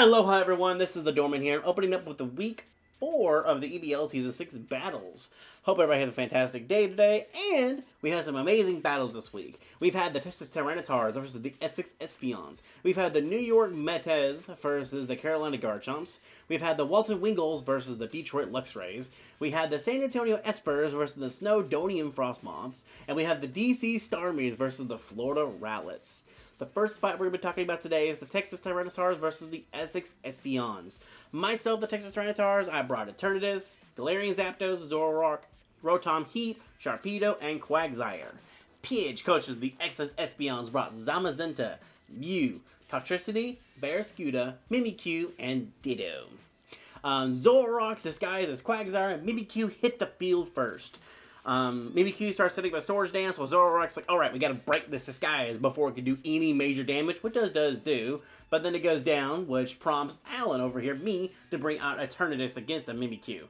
Aloha everyone, this is the Doorman here, opening up with the week 4 of the EBL Season 6 battles. Hope everybody has a fantastic day today, and we have some amazing battles this week. We've had the Texas Tyrannotars versus the Essex Espions. We've had the New York Metes versus the Carolina Garchomps. We've had the Walton Wingles versus the Detroit Luxrays. We had the San Antonio Espers versus the Snowdonian Frostmoths. And we have the DC Starmies versus the Florida Rowlets. The first fight we're going to be talking about today is the Texas Tyrannotars versus the Essex Espions. Myself, the Texas Tyrannotars, I brought Eternatus, Galarian Zapdos, Zoroark, Rotom Heat, Sharpedo, and Quagsire. Pidge, coach of the Essex Espions, brought Zamazenta, Mew, Toxtricity, Barraskewda, Mimikyu, and Ditto. Zoroark, disguised as Quagsire, and Mimikyu hit the field first. Mimikyu starts setting up a Swords Dance, while Zoroark's like, alright, we gotta break this disguise before it can do any major damage, which it does do, but then it goes down, which prompts Alan over here, me, to bring out Eternatus against the Mimikyu.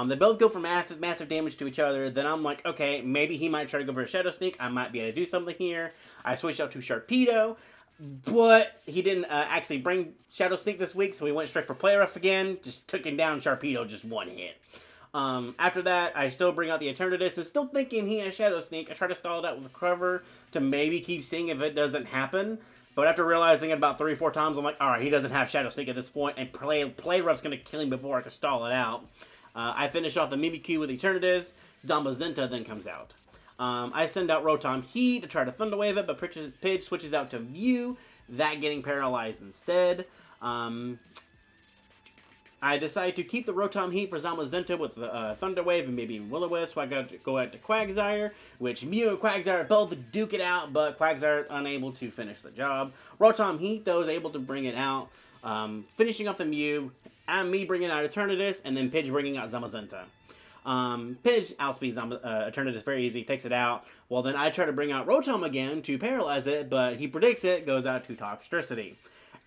They both go for massive damage to each other, then I'm like, okay, maybe he might try to go for a Shadow Sneak, I might be able to do something here. I switched out to Sharpedo, but he didn't actually bring Shadow Sneak this week, so he went straight for Play Rough again, just took him down Sharpedo, just one hit. After that, I still bring out the Eternatus, and still thinking he has Shadow Sneak. I try to stall it out with a cover to maybe keep seeing if it doesn't happen. But after realizing it about 3 or 4 times, I'm like, alright, he doesn't have Shadow Sneak at this point, and Play Rough's going to kill him before I can stall it out. I finish off the Mimikyu with Eternatus. Zamazenta then comes out. I send out Rotom Heat to try to Thunder Wave it, but Pidge switches out to Mew, that getting paralyzed instead. I decide to keep the Rotom Heat for Zamazenta with the Thunder Wave and maybe Will-O-Wisp, so I got to go out to Quagsire, which Mew and Quagsire both duke it out, but Quagsire unable to finish the job. Rotom Heat, though, is able to bring it out, finishing off the Mew, and me bringing out Eternatus, and then Pidge bringing out Zamazenta. Pidge outspeeds Eternatus very easy, takes it out. Well, then I try to bring out Rotom again to paralyze it, but he predicts it, goes out to Toxtricity.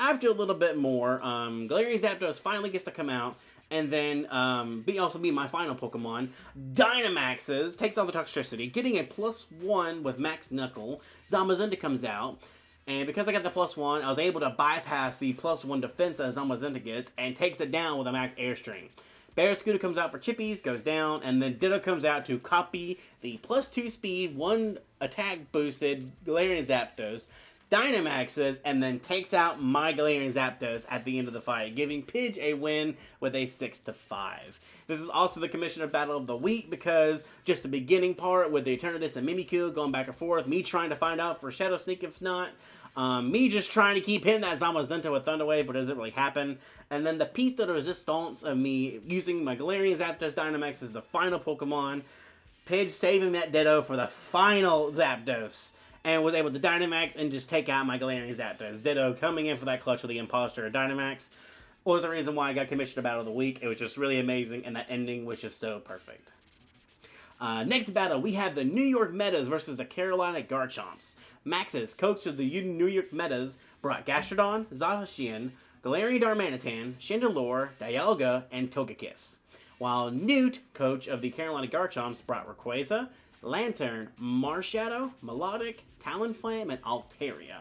After a little bit more, Galarian Zapdos finally gets to come out, and then also be my final Pokemon. Dynamaxes takes on the Toxtricity, getting a +1 with Max Knuckle. Zamazenta comes out, and because I got the +1, I was able to bypass the +1 defense that Zamazenta gets, and takes it down with a Max Airstream. Barraskewda comes out for Chippies, goes down, and then Ditto comes out to copy the +2 speed, 1 attack boosted Galarian Zapdos. Dynamaxes, and then takes out my Galarian Zapdos at the end of the fight, giving Pidge a win with a 6-5. This is also the Commissioner Battle of the Week, because just the beginning part with the Eternatus and Mimikyu going back and forth, me trying to find out for Shadow Sneak if not, me just trying to keep hitting that Zamazenta with Thunder Wave, but it doesn't really happen, and then the piece de resistance of me using my Galarian Zapdos Dynamax as the final Pokemon, Pidge saving that Ditto for the final Zapdos, and was able to Dynamax and just take out my Galarian Zapdos. Ditto coming in for that clutch with the Imposter Dynamax was the reason why I got Commissioner Battle of the Week. It was just really amazing, and that ending was just so perfect. Next battle, we have the New York Metas versus the Carolina Garchomps. Maxis, coach of the New York Metas, brought Gastrodon, Zacian, Galarian Darmanitan, Chandelure, Dialga, and Togekiss. While Newt, coach of the Carolina Garchomps, brought Rayquaza, Lantern, Marshadow, Melodic, Talonflame, and Altaria.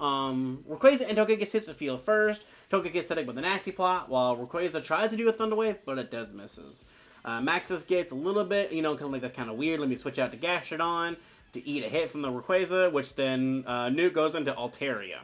Rayquaza and Togekiss hits the field first. Togekiss setting up with a Nasty Plot, while Rayquaza tries to do a Thunder Wave, but it does misses. Maxis gets a little bit, kind of like that's kind of weird. Let me switch out to Gastrodon to eat a hit from the Rayquaza, which then Newt goes into Altaria.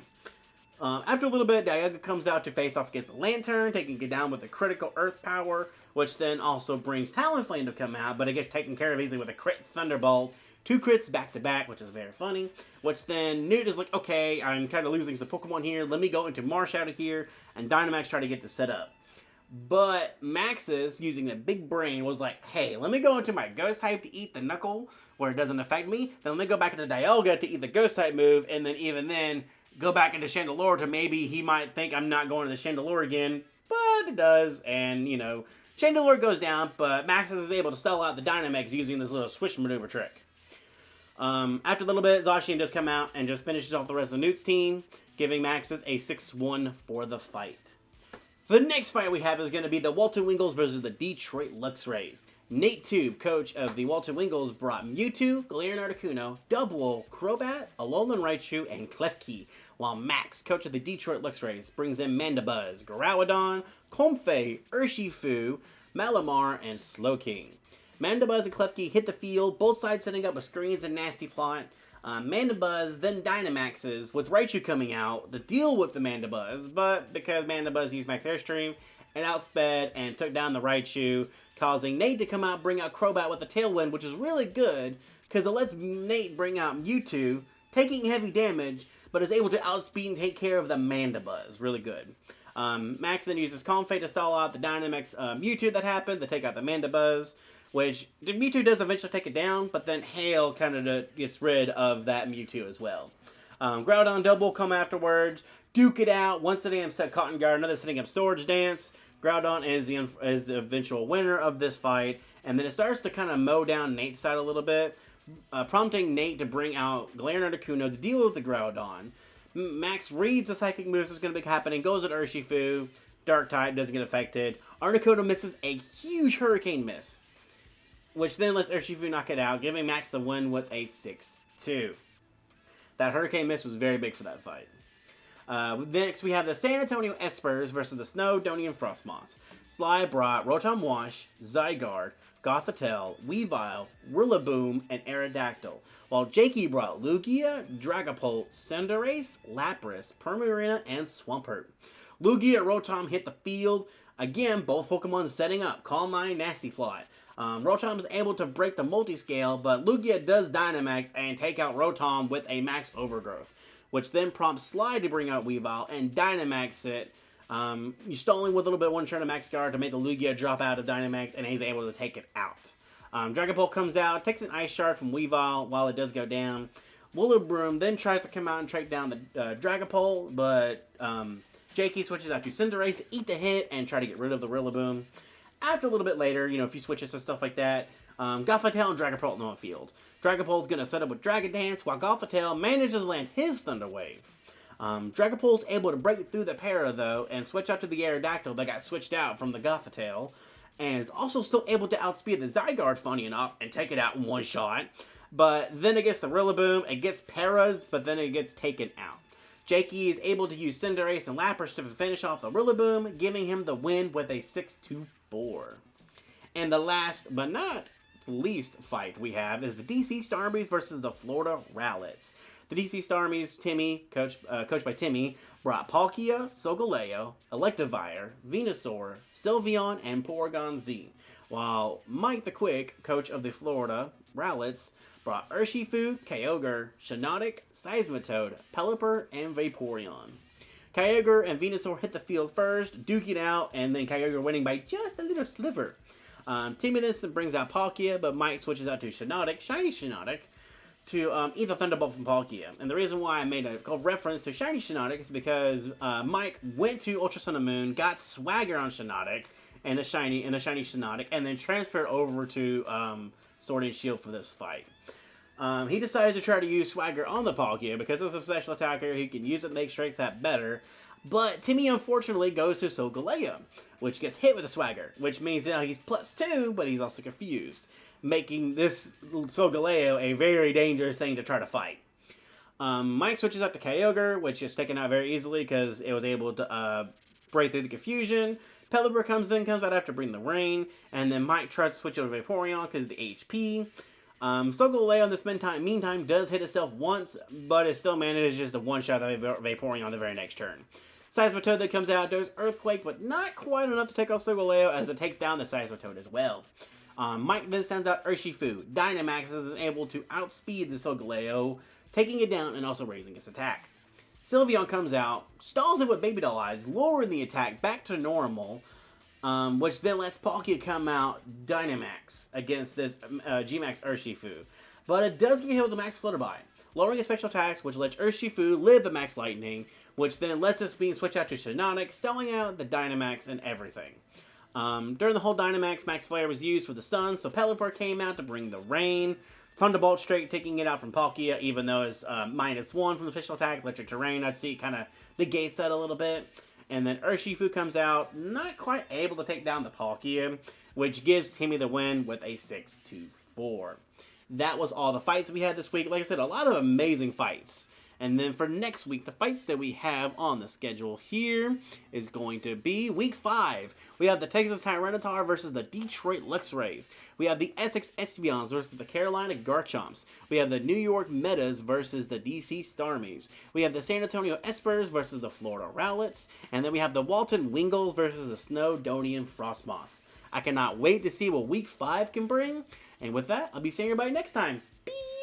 After a little bit, Dialga comes out to face off against the Lantern, taking it down with a critical Earth Power, which then also brings Talonflame to come out, but it gets taken care of easily with a crit Thunderbolt. 2 crits back-to-back, which is very funny. Which then Newt is like, okay, I'm kind of losing some Pokemon here. Let me go into Marshadow here, and Dynamax try to get this set up. But Maxis, using the big brain, was like, hey, let me go into my Ghost type to eat the Knuckle, where it doesn't affect me. Then let me go back into Dialga to eat the Ghost type move, and then even then, go back into Chandelure to maybe he might think I'm not going to the Chandelure again. But it does, and, Chandelure goes down, but Maxis is able to stall out the Dynamax using this little switch maneuver trick. After a little bit, Zacian does come out and just finishes off the rest of the Newt's team, giving Maxis a 6-1 for the fight. The next fight we have is going to be the Walton Wingles versus the Detroit Lux Rays. Nate Tube, coach of the Walton Wingles, brought Mewtwo, Galarian Articuno, Double, Crobat, Alolan Raichu, and Klefki, while Max, coach of the Detroit Lux Rays, brings in Mandibuzz, Groudon, Comfey, Urshifu, Malamar, and Slowking. Mandibuzz and Klefki hit the field, both sides setting up with screens and nasty plot. Mandibuzz then Dynamaxes, with Raichu coming out to deal with the Mandibuzz, but because Mandibuzz used Max Airstream and outsped and took down the Raichu, causing Nate to come out bring out Crobat with a Tailwind, which is really good because it lets Nate bring out Mewtwo, taking heavy damage, but is able to outspeed and take care of the Mandibuzz. Really good. Max then uses Comfey to stall out the Dynamax Mewtwo that happened to take out the Mandibuzz, which Mewtwo does eventually take it down, but then Hail kind of gets rid of that Mewtwo as well. Groudon Double come afterwards, duke it out, one setting up set Cotton Guard, another setting up Swords Dance. Groudon is the eventual winner of this fight, and then it starts to kind of mow down Nate's side a little bit, prompting Nate to bring out Galarian Articuno to deal with the Groudon. Max reads the psychic moves that's going to be happening, goes at Urshifu, Dark type, doesn't get affected. Articuno misses a huge Hurricane miss, which then lets Urshifu knock it out, giving Max the win with a 6-2. That Hurricane miss was very big for that fight. Next, we have the San Antonio Espers versus the Snowdonian Frostmoss. Sly brought Rotom Wash, Zygarde, Gothitelle, Weavile, Rillaboom, and Aerodactyl, while Jakey brought Lugia, Dragapult, Cinderace, Lapras, Primarina, and Swampert. Lugia and Rotom hit the field. Again, both Pokemon setting up. Calm Mind, Nasty Plot. Rotom is able to break the multi-scale, but Lugia does Dynamax and take out Rotom with a Max Overgrowth, which then prompts Sly to bring out Weavile and Dynamax it. You're stalling with a little bit one turn of Max Guard to make the Lugia drop out of Dynamax, and he's able to take it out. Dragapult comes out, takes an Ice Shard from Weavile while it does go down. Willowbroom then tries to come out and take down the Dragapult, but Jakey switches out to Cinderace to eat the hit and try to get rid of the Rillaboom. After a little bit later, a few switches and stuff like that, Gothitelle and Dragapult on the field. Dragapult's going to set up with Dragon Dance, while Gothitelle manages to land his Thunder Wave. Dragapult's able to break through the para, though, and switch out to the Aerodactyl that got switched out from the Gothitelle, and is also still able to outspeed the Zygarde, funny enough, and take it out in one shot. But then it gets the Rillaboom, it gets paras, but then it gets taken out. Jakey is able to use Cinderace and Lapras to finish off the Rillaboom, giving him the win with a 6-4. And the last but not least fight we have is the DC Starmies versus the Florida Rowlets. The DC Starmies, Timmy, coached by Timmy, brought Palkia, Solgaleo, Electivire, Venusaur, Sylveon, and Porygon Z, while Mike the Quick, coach of the Florida Rowlets, brought Urshifu, Kyogre, Shiinotic, Seismitoad, Pelipper, and Vaporeon. Kyogre and Venusaur hit the field first, duking out, and then Kyogre winning by just a little sliver. Timmy then brings out Palkia, but Mike switches out to Shiinotic, Shiny Shiinotic, to eat the Thunderbolt from Palkia. And the reason why I made a reference to Shiny Shiinotic is because Mike went to Ultra Sun and Moon, got Swagger on Shiinotic, and a shiny Shiinotic, and then transferred over to Sword and Shield for this fight. He decides to try to use Swagger on the Palkia because it's a special attacker. He can use it to make Strength that better. But Timmy unfortunately goes to Solgaleo, which gets hit with a Swagger, which means now he's +2, but he's also confused, making this Solgaleo a very dangerous thing to try to fight. Mike switches up to Kyogre, which is taken out very easily because it was able to break through the confusion. Pelipper comes out after bringing the rain, and then Mike tries to switch over to Vaporeon because of the HP. Solgaleo in this meantime does hit itself once, but it still manages to one-shot the Vaporeon on the very next turn. Seismitoad that comes out does Earthquake, but not quite enough to take off Solgaleo as it takes down the Seismitoad as well. Mike then sends out Urshifu. Dynamax is able to outspeed the Solgaleo, taking it down and also raising its attack. Sylveon comes out, stalls it with Baby Doll Eyes, lowering the attack back to normal, which then lets Palkia come out Dynamax against this G-Max Urshifu. But it does get hit with the Max Flutterby, lowering its special attacks, which lets Urshifu live the Max Lightning, which then lets its beam switch out to Shiinotic, stalling out the Dynamax and everything. During the whole Dynamax, Max Flare was used for the sun, so Pelipper came out to bring the rain. Thunderbolt straight taking it out from Palkia, even though it's -1 from the special attack. Electric Terrain, I'd see, kind of negates that a little bit. And then Urshifu comes out, not quite able to take down the Palkia, which gives Timmy the win with a 6-4. That was all the fights we had this week. Like I said, a lot of amazing fights. And then for next week, the fights that we have on the schedule here is going to be Week 5. We have the Texas Tyranitar versus the Detroit Luxrays. We have the Essex Espeons versus the Carolina Garchomps. We have the New York Metas versus the DC Starmies. We have the San Antonio Espers versus the Florida Rowlets. And then we have the Walton Wingles versus the Snowdonian Frostmoths. I cannot wait to see what Week 5 can bring. And with that, I'll be seeing everybody next time. Peace!